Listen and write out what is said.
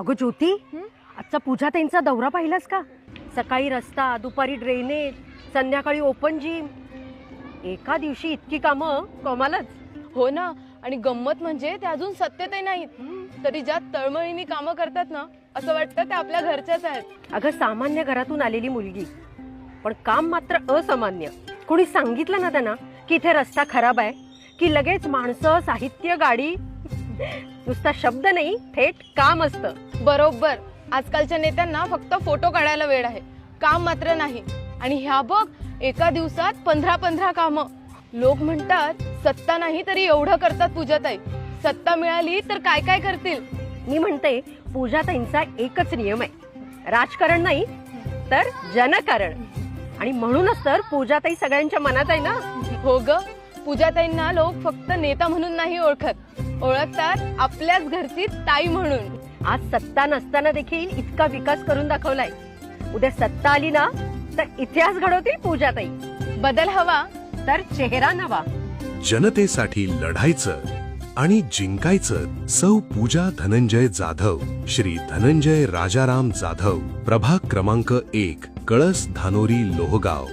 अगं ज्योती, आजचा पूजाताईंचा दौरा पाहिलास का? सकाळी रस्ता, दुपारी ड्रेनेज, संध्याकाळी ओपन जिम. एका दिवशी इतकी कामं कमालच. हो ना. आणि गंमत म्हणजे ते अजून सत्यते नाहीत तरी ज्या तळमळीने कामं करतात ना, असं वाटतं ते आपल्या घरच्याच आहेत. अगं सामान्य घरातून आलेली मुलगी, पण काम मात्र असामान्य. कोणी सांगितलं ना त्यांना की इथे रस्ता खराब आहे की लगेच माणसं, साहित्य, गाडी. नुसता शब्द नाही, थेट काम असतं. बरोबर. आजकालच्या नेत्यांना फक्त फोटो काढायला वेळ आहे, काम मात्र नाही. आणि ह्या बघ, एका दिवसात 15 कामं. लोक म्हणतात सत्ता नाही तरी एवढं करतात पूजाताई. सत्ता मिळाली तर काय काय करतील. मी म्हणते पूजाताईंचा एकच नियम आहे, राजकारण नाही तर जनकारण. आणि म्हणूनच तर पूजाताई सगळ्यांच्या मनात आहे ना. हो ग, पूजाताईंना लोक फक्त नेता म्हणून नाही ओळखतात आपल्याच घरची ताई म्हणून. आज सत्ता नसताना देखील इतका विकास करून दाखवलाय. उद्या सत्ता आली ना तर इतिहास घडवतील पूजाताई. बदल हवा तर चेहरा नवा. जनतेसाठी लढायचं आणि जिंकायचं. सौ पूजा धनंजय जाधव, श्री धनंजय राजाराम जाधव, प्रभाग क्रमांक 1, कळस धानोरी, लोहगाव.